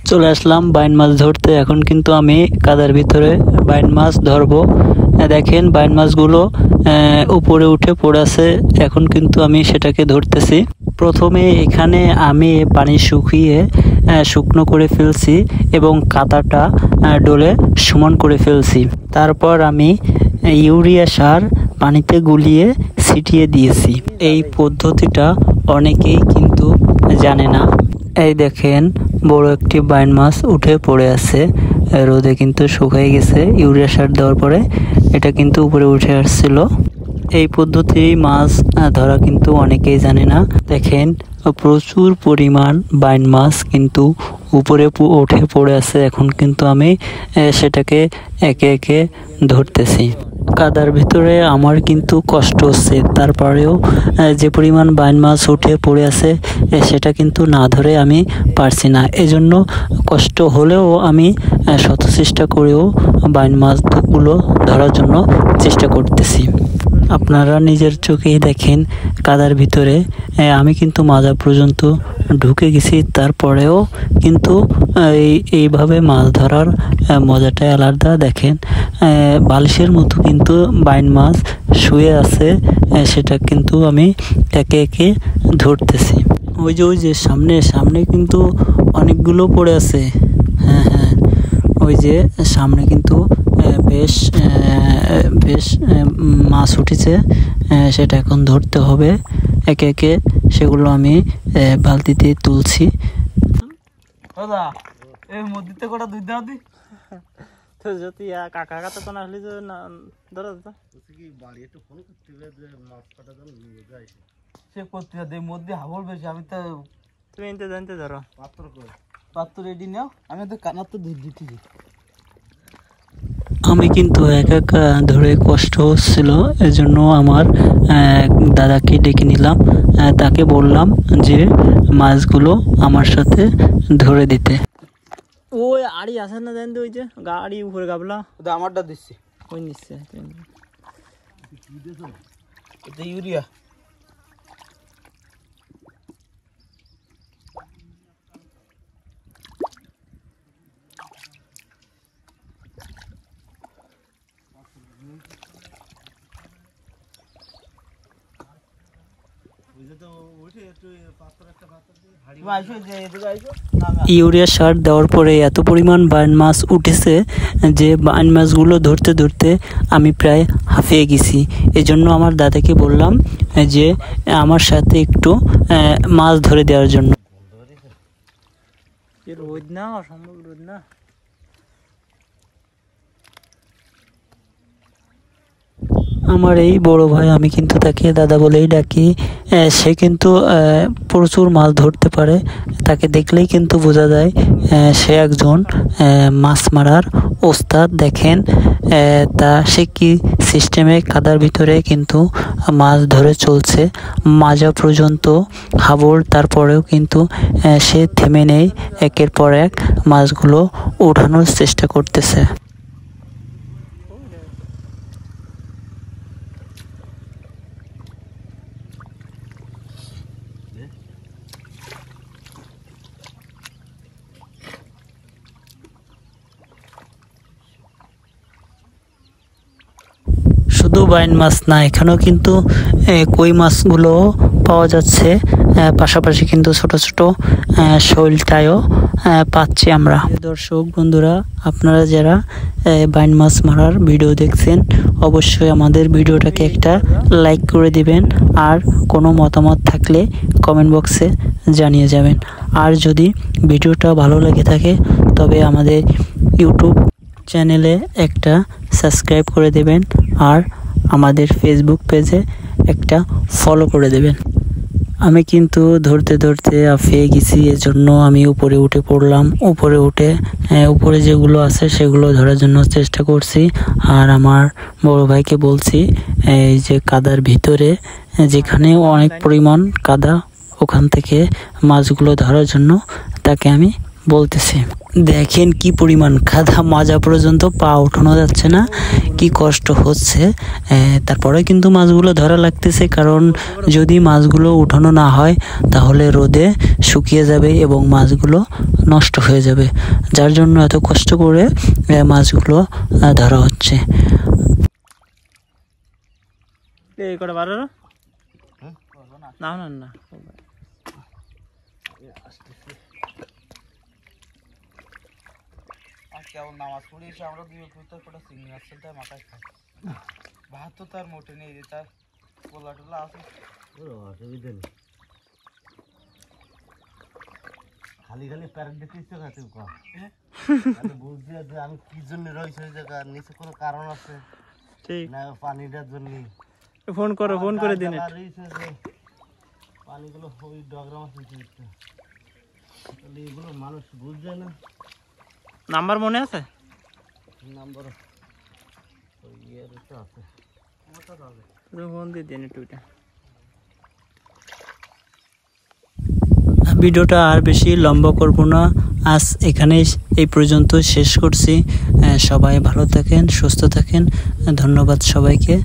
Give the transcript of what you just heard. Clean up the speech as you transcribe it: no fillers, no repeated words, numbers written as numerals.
চলে আসলাম বাইন মাছ ধরতে। এখন কিন্তু আমি কাদার ভিতরে বাইন মাছ ধরবো। দেখেন বাইন মাছগুলো উপরে উঠে পড়ে আছে। এখন কিন্তু আমি সেটাকে ধরতেছি। প্রথমে এখানে আমি পানি শুকিয়ে শুকনো করে ফেলছি এবং কাদাটা ডলে সমান করে ফেলছি। তারপর আমি ইউরিয়া সার পানিতে গুলিয়ে ছিটিয়ে দিয়েছি। এই পদ্ধতিটা অনেকেই কিন্তু জানে না। এই দেখেন বড় একটি বাইন মাছ উঠে পড়ে আছে, রোদে কিন্তু শুকিয়ে গেছে। ইউরিয়া সার দেওয়ার পরে এটা কিন্তু উপরে উঠে আসছিল। এই পদ্ধতি মাছ ধরা কিন্তু অনেকেই জানে না। দেখেন প্রচুর পরিমাণ বাইন মাছ কিন্তু উপরে উঠে পড়ে আছে। এখন কিন্তু আমি সেটাকে একে একে ধরতেছি। কাদার ভিতরে আমার কিন্তু কষ্ট হচ্ছে, তারপরেও যে পরিমাণ বাইন মাছ উঠে পড়ে আছে সেটা কিন্তু না ধরে আমি পারছি না। এজন্য কষ্ট হলেও আমি শত চেষ্টা করেও বাইন মাছগুলো ধরার জন্য চেষ্টা করতেছি। আপনারা নিজের চোখেই দেখেন কাদার ভিতরে আমি কিন্তু মাজা পর্যন্ত ঢুকে গেছি। তারপরেও কিন্তু এইভাবে মাছ ধরার মজাটাই আলাদা। দেখেন বালিশের মতো কিন্তু বাইন মাছ শুয়ে আছে, সেটা কিন্তু আমি একে একে ধরতেছি। ওই যে সামনে কিন্তু অনেকগুলো পড়ে আছে। হ্যাঁ, ওই যে সামনে কিন্তু বেশ মাছ উঠেছে। সেটা এখন ধরতে হবে একে একে। সেগুলো আমি বালতিতে তুলছি। আমি তো তুমি জানতে ধরো পাত্র রেডি নাও, আমি তো কানার তো দিতে। আমি কিন্তু একা ধরে কষ্ট হচ্ছিল, এজন্য আমার দাদাকে ডেকে নিলাম। তাকে বললাম যে মাছগুলো আমার সাথে ধরে দিতে। ওই আড়ি আসে না জানতে, ওই যে গাড়ি উপরে গাবলা আমারটা দিচ্ছি। ওই নিচ্ছে ইউরিয়া ইউরিয়া সার দেওয়ার পরে এত পরিমাণ বাইন মাছ উঠেছে যে বাইন মাছগুলো ধরতে ধরতে আমি প্রায় হাঁপিয়ে গেছি। এজন্য আমার দাদাকে বললাম যে আমার সাথে একটু মাছ ধরে দেওয়ার জন্য। রোদ না, অসম্ভব রোদ না। আমার এই বড় ভাই, আমি কিন্তু তাকে দাদা বলেই ডাকি। সে কিন্তু প্রচুর মাছ ধরতে পারে। তাকে দেখলেই কিন্তু বোঝা যায় সে একজন মাছ মারার ওস্তাদ। দেখেন সে কি সিস্টেমে কাদার ভিতরে কিন্তু মাছ ধরে চলছে মাজা পর্যন্ত হাবড়। তারপরেও কিন্তু সে থেমে নেই, একের পর এক মাছগুলো ওঠানোর চেষ্টা করতেছে। শুধু বাইন মাছ না, এখানেও কিন্তু কই মাছগুলো পাওয়া যাচ্ছে। পাশাপাশি কিন্তু ছোট ছোট শৈলটাও পাচ্ছি আমরা। দর্শক বন্ধুরা, আপনারা যারা বাইন মাছ মারার ভিডিও দেখছেন অবশ্যই আমাদের ভিডিওটাকে একটা লাইক করে দিবেন। আর কোনো মতামত থাকলে কমেন্ট বক্সে জানিয়ে যাবেন। আর যদি ভিডিওটা ভালো লেগে থাকে তবে আমাদের ইউটিউব চ্যানেলে একটা সাবস্ক্রাইব করে দেবেন আর আমাদের ফেসবুক পেজে একটা ফলো করে দেবেন। আমি কিন্তু ধরতে ধরতে হাঁপিয়ে গেছি, এজন্য আমি উপরে উঠে পড়লাম। উপরে উঠে উপরে যেগুলো আছে সেগুলো ধরার জন্য চেষ্টা করছি। আর আমার বড় ভাইকে বলছি এই যে কাদার ভিতরে যেখানে অনেক পরিমাণ কাদা, ওখান থেকে মাছগুলো ধরার জন্য তাকে আমি বলতেছি। দেখেন কি পরিমাণ কাদা, মাজা পর্যন্ত পা উঠানো যাচ্ছে না, কি কষ্ট হচ্ছে। তারপরে কিন্তু মাছগুলো ধরা লাগতেছে, কারণ যদি মাছগুলো উঠানো না হয় তাহলে রোদে শুকিয়ে যাবে এবং মাছগুলো নষ্ট হয়ে যাবে, যার জন্য এত কষ্ট করে মাছগুলো ধরা হচ্ছে। না না না কেমন নামাজ পড়ে এসে আমরা দুই কটা চিংড়ি মাছ ফেলতে মাথায় খাই। ভাত তো তার মোটে নেই, যে তার পোলা টোলা আছে, অসুবিধা নেই। খালি খালি প্যারেন্ট দিতে ইচ্ছে খাতে বুঝছি যে আমি কি জন্য রয়েছে ওই জায়গা, নিচে কোনো কারণ আছে না পানিটার জন্য। ফোন করো, ফোন করে দিন। পানিগুলো ওই ডগরা মাছ নিচে দিচ্ছে, তাহলে এগুলো মানুষ বুঝবে না। নাম্বার মনে আছে? নাম্বার ওই ইয়ের তো আছে, ফোন দিয়ে দেন একটু। ভিডিওটা আর বেশি লম্বা করব না, আজ এখানেই এই পর্যন্ত শেষ করছি। সবাই ভালো থাকেন, সুস্থ থাকেন, ধন্যবাদ সবাইকে।